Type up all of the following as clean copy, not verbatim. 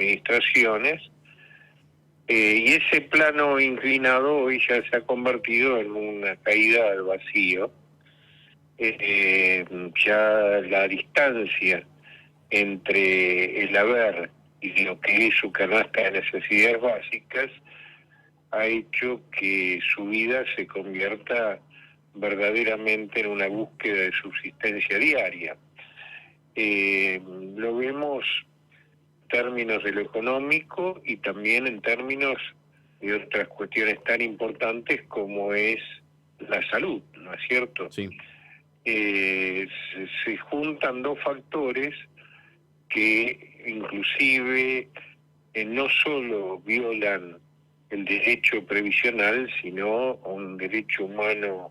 administraciones, y ese plano inclinado hoy ya se ha convertido en una caída al vacío. Ya la distancia entre el haber y lo que es su canasta de necesidades básicas ha hecho que su vida se convierta verdaderamente en una búsqueda de subsistencia diaria. Lo vemos en términos de lo económico y también en términos de otras cuestiones tan importantes como es la salud, ¿no es cierto? Sí. Se juntan dos factores que inclusive no solo violan el derecho previsional, sino un derecho humano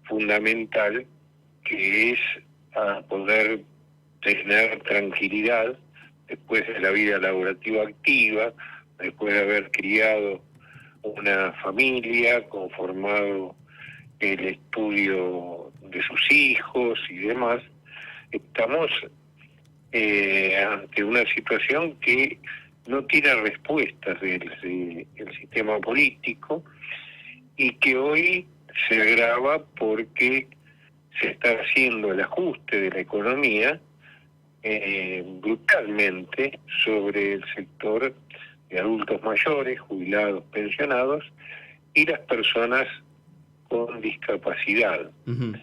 fundamental, que es a poder tener tranquilidad después de la vida laborativa activa, después de haber criado una familia, conformado el estudio de sus hijos y demás. Estamos ante una situación que no tiene respuestas del sistema político y que hoy se agrava porque se está haciendo el ajuste de la economía brutalmente sobre el sector de adultos mayores, jubilados, pensionados y las personas con discapacidad. Uh-huh.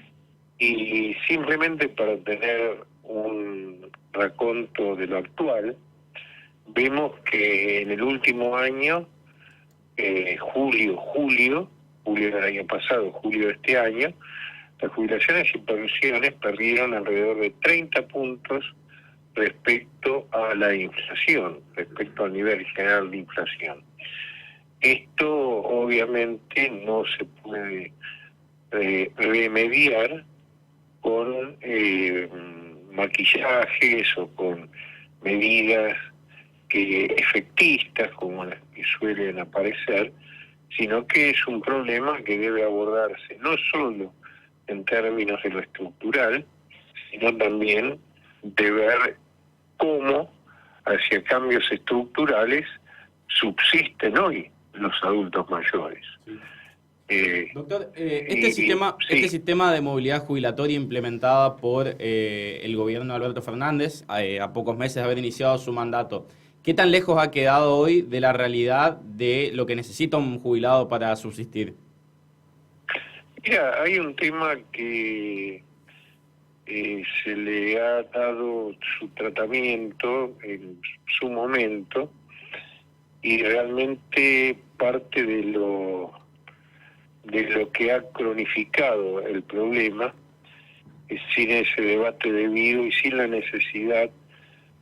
Y simplemente para tener un raconto de lo actual, vemos que en el último año, julio del año pasado, julio de este año, las jubilaciones y pensiones perdieron alrededor de 30 puntos respecto a la inflación, respecto al nivel general de inflación. Esto obviamente no se puede remediar con maquillajes o con medidas efectistas como las que suelen aparecer, sino que es un problema que debe abordarse no solo en términos de lo estructural, sino también de ver cómo hacia cambios estructurales subsisten hoy los adultos mayores. Sí. Doctor, este sistema de movilidad jubilatoria implementada por el gobierno de Alberto Fernández, a pocos meses de haber iniciado su mandato, ¿qué tan lejos ha quedado hoy de la realidad de lo que necesita un jubilado para subsistir? Mira, hay un tema que se le ha dado su tratamiento en su momento y realmente parte de lo que ha cronificado el problema, sin ese debate debido y sin la necesidad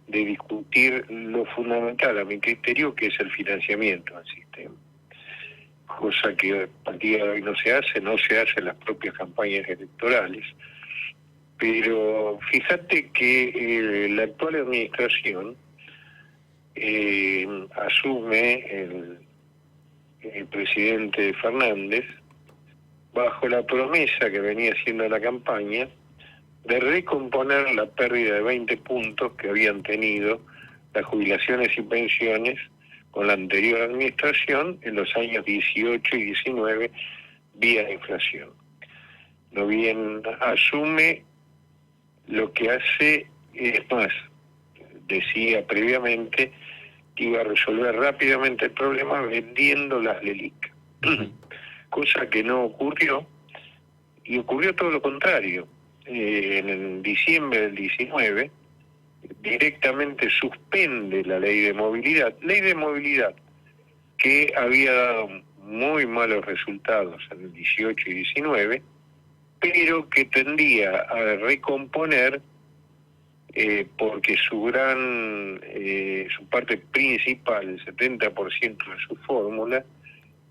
de discutir lo fundamental, a mi criterio, que es el financiamiento del sistema. Cosa que al día de hoy no se hace en las propias campañas electorales. Pero fíjate que la actual administración asume el presidente Fernández bajo la promesa que venía haciendo la campaña de recomponer la pérdida de 20 puntos que habían tenido las jubilaciones y pensiones con la anterior administración en los años 18 y 19 vía la inflación. No bien asume, lo que hace es más, decía previamente que iba a resolver rápidamente el problema vendiendo las LELIC. Cosa que no ocurrió, y ocurrió todo lo contrario. En diciembre del 19 directamente suspende la ley de movilidad que había dado muy malos resultados en el 18 y 19, pero que tendía a recomponer porque su parte principal, el 70% de su fórmula,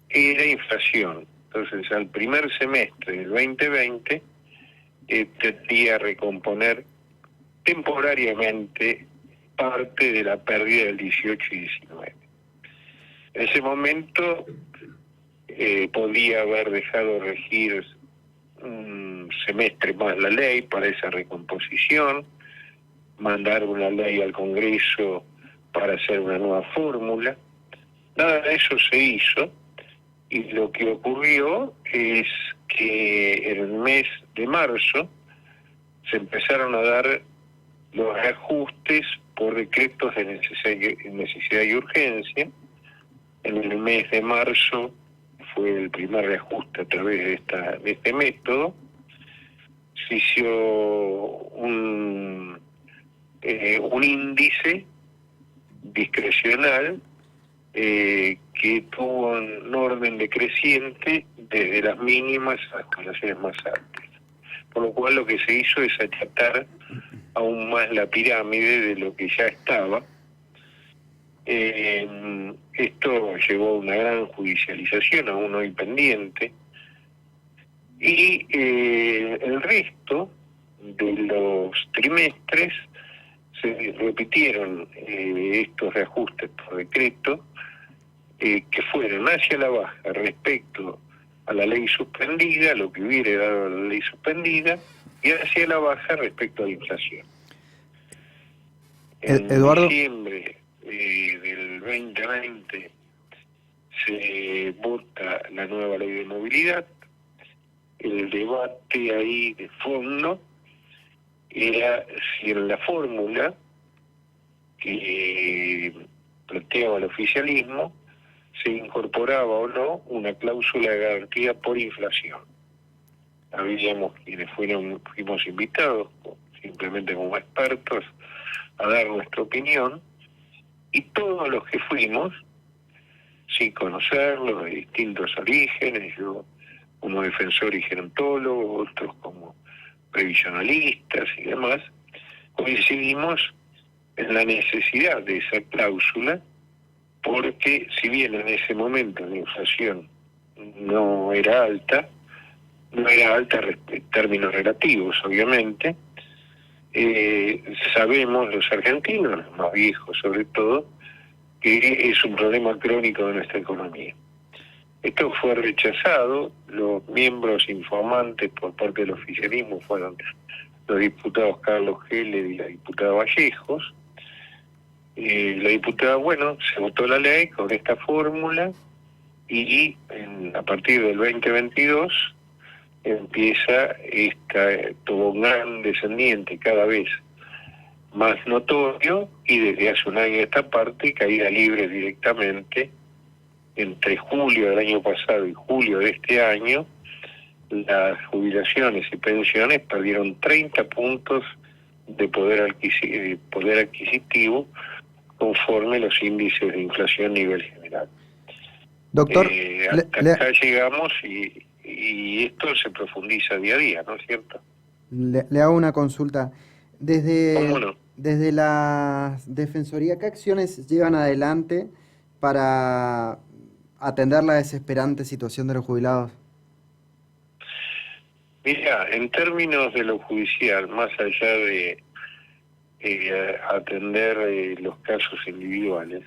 era inflación. Entonces, al primer semestre del 2020, tendía a recomponer temporariamente parte de la pérdida del 18 y 19. En ese momento podía haber dejado regir un semestre más la ley para esa recomposición, mandar una ley al Congreso para hacer una nueva fórmula. Nada de eso se hizo, y lo que ocurrió es que en el mes de marzo se empezaron a dar los ajustes por decretos de necesidad y urgencia. En el mes de marzo fue el primer reajuste a través de este método. Se hizo un índice discrecional que tuvo un orden decreciente desde las mínimas hasta las más altas. Por lo cual lo que se hizo es achatar aún más la pirámide de lo que ya estaba. Esto llevó a una gran judicialización, aún hoy pendiente, y el resto de los trimestres se repitieron estos reajustes por decreto, que fueron hacia la baja respecto a la ley suspendida, lo que hubiera dado la ley suspendida, y hacia la baja respecto a la inflación. En Eduardo, diciembre del 2020 se vota la nueva ley de movilidad. El debate ahí de fondo era si en la fórmula que planteaba el oficialismo se incorporaba o no una cláusula de garantía por inflación. Habíamos quienes fuimos invitados simplemente como expertos a dar nuestra opinión, y todos los que fuimos, sin conocerlos, de distintos orígenes, yo como defensor y gerontólogo, otros como previsionalistas y demás, coincidimos en la necesidad de esa cláusula, porque si bien en ese momento la inflación no era alta en términos relativos, obviamente, sabemos los argentinos, los más viejos sobre todo, que es un problema crónico de nuestra economía. Esto fue rechazado. Los miembros informantes por parte del oficialismo fueron los diputados Carlos Heller y la diputada Vallejos. La diputada, se votó la ley con esta fórmula, y a partir del 2022 empieza esta tobogán descendiente cada vez más notorio, y desde hace un año a esta parte caída libre directamente. Entre julio del año pasado y julio de este año, las jubilaciones y pensiones perdieron 30 puntos de poder adquisitivo conforme los índices de inflación a nivel general. Doctor, hasta acá llegamos, y esto se profundiza día a día, ¿no es cierto? Le hago una consulta. ¿Cómo no? Desde la Defensoría, ¿qué acciones llevan adelante para atender la desesperante situación de los jubilados? Mira, en términos de lo judicial, más allá de atender los casos individuales,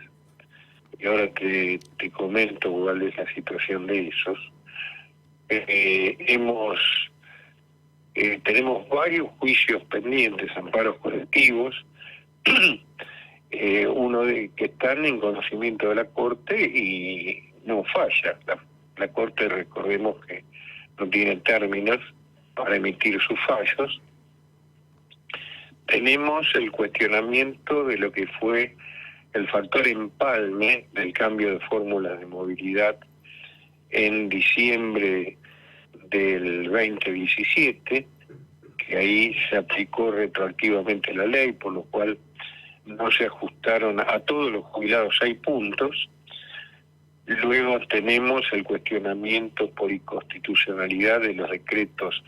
y ahora te comento cuál es la situación de esos, tenemos varios juicios pendientes, amparos colectivos, que están en conocimiento de la Corte y no falla. La Corte, recordemos que no tiene términos para emitir sus fallos. Tenemos el cuestionamiento de lo que fue el factor empalme del cambio de fórmulas de movilidad en diciembre del 2017, que ahí se aplicó retroactivamente la ley, por lo cual no se ajustaron a todos los jubilados 6 puntos. Luego tenemos el cuestionamiento por inconstitucionalidad de los decretos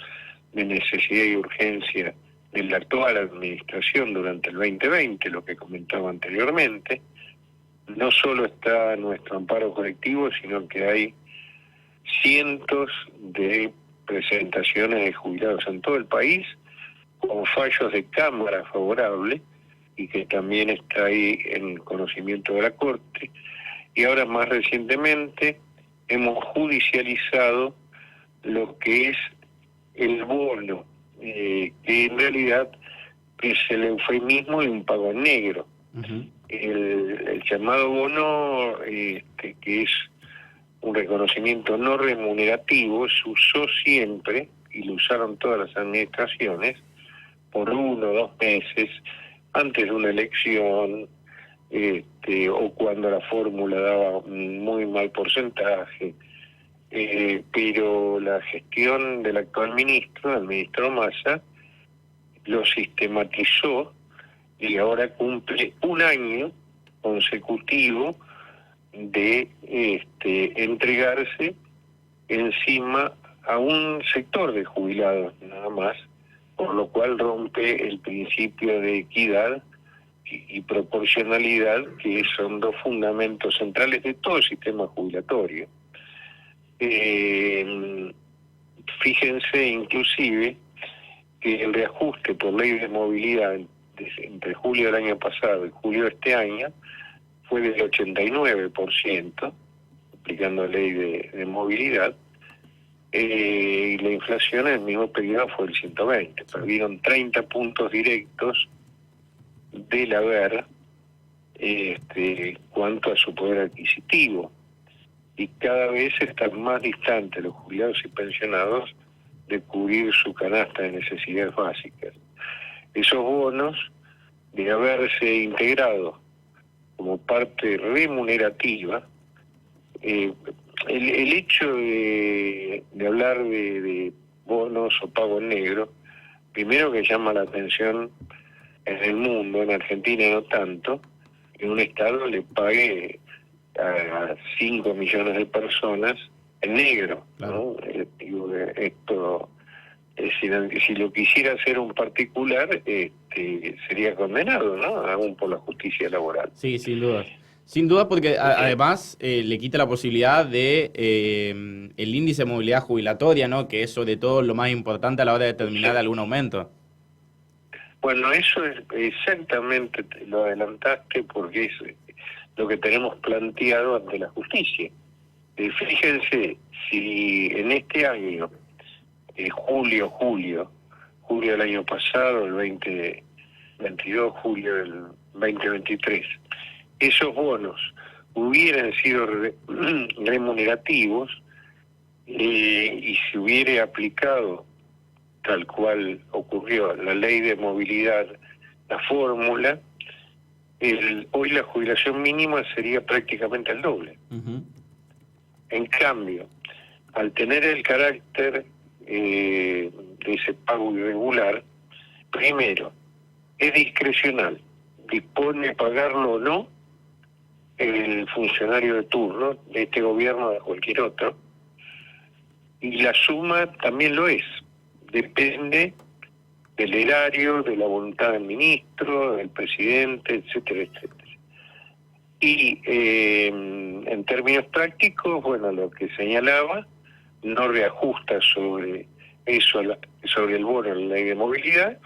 de necesidad y urgencia de la actual administración durante el 2020, lo que comentaba anteriormente. No solo está nuestro amparo colectivo, sino que hay cientos de presentaciones de jubilados en todo el país con fallos de cámara favorable, y que también está ahí en conocimiento de la Corte. Y ahora, más recientemente, hemos judicializado lo que es el bono, que en realidad es el eufemismo de un pago negro. el llamado bono, que es un reconocimiento no remunerativo, se usó siempre, y lo usaron todas las administraciones, por 1 o 2 meses, antes de una elección, o cuando la fórmula daba muy mal porcentaje. Pero la gestión del actual ministro, el ministro Massa, lo sistematizó y ahora cumple 1 año consecutivo de entregarse encima a un sector de jubilados nada más, por lo cual rompe el principio de equidad y proporcionalidad, que son 2 fundamentos centrales de todo el sistema jubilatorio. Fíjense inclusive que el reajuste por ley de movilidad entre julio del año pasado y julio de este año fue del 89%, aplicando la ley de movilidad, y la inflación en el mismo periodo fue el 120%. Perdieron 30 puntos directos del haber cuanto a su poder adquisitivo, y cada vez están más distantes los jubilados y pensionados de cubrir su canasta de necesidades básicas. Esos bonos, de haberse integrado como parte remunerativa, el hecho de hablar de bonos o pago en negro, primero que llama la atención en el mundo, en Argentina no tanto, que un Estado le pague a 5 millones de personas en negro, ¿no? Esto, si lo quisiera hacer un particular, sería condenado, ¿no? Aún por la justicia laboral. Sí, sin duda. Sin duda, porque además le quita la posibilidad de el índice de movilidad jubilatoria, ¿no? Que es sobre todo lo más importante a la hora de determinar algún aumento. Bueno, eso es exactamente, lo adelantaste, porque es lo que tenemos planteado ante la justicia. Fíjense, si en este año, julio del año pasado, el 2022, julio del 2023, esos bonos hubieran sido remunerativos, y se hubiera aplicado tal cual ocurrió la ley de movilidad, la fórmula, hoy la jubilación mínima sería prácticamente el doble. Uh-huh. En cambio, al tener el carácter de ese pago irregular, primero, es discrecional, dispone pagarlo o no el funcionario de turno, de este gobierno o de cualquier otro, y la suma también lo es, depende del erario, de la voluntad del ministro, del presidente, etcétera, etcétera. Y en términos prácticos, bueno, lo que señalaba, no reajusta sobre eso, sobre el bono en la ley de movilidad,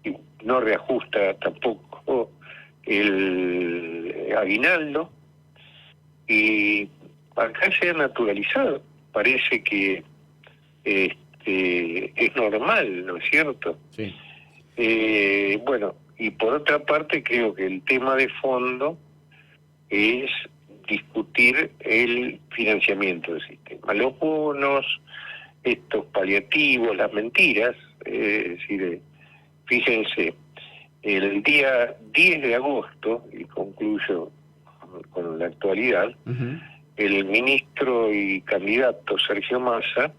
y no reajusta tampoco el aguinaldo, y acá se ha naturalizado, parece que es normal, ¿no es cierto? Sí. Bueno, y por otra parte creo que el tema de fondo es discutir el financiamiento del sistema, los bonos, estos paliativos, las mentiras, es decir, fíjense, el día 10 de agosto, y concluyo con la actualidad, uh-huh, el ministro y candidato Sergio Massa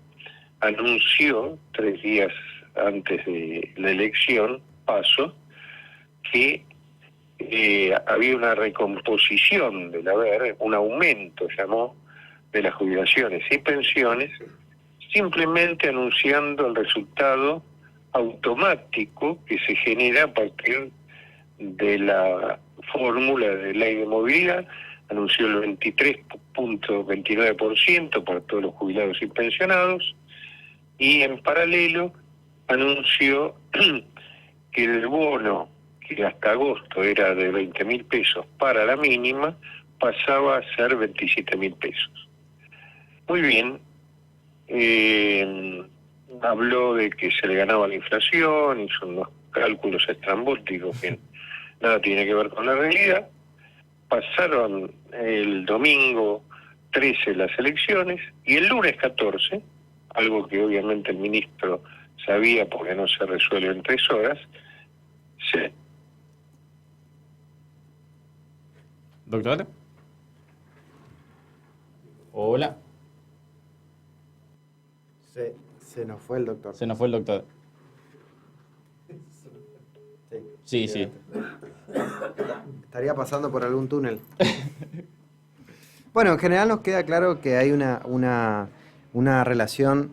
anunció 3 días antes de la elección, que había una recomposición del haber, un aumento, llamó, de las jubilaciones y pensiones, simplemente anunciando el resultado automático que se genera a partir de la fórmula de ley de movilidad. Anunció el 23.29% para todos los jubilados y pensionados, y en paralelo anunció que el bono, que hasta agosto era de 20.000 pesos para la mínima, pasaba a ser 27.000 pesos. Muy bien, habló de que se le ganaba la inflación, hizo unos cálculos estrambóticos que nada tiene que ver con la realidad, pasaron el domingo 13 las elecciones y el lunes 14, algo que obviamente el ministro sabía porque no se resuelve en 3 horas, se... ¿Doctor? Hola. Se nos fue el doctor. Se nos fue el doctor. Sí, sí. Estaría pasando por algún túnel. Bueno, en general nos queda claro que hay una relación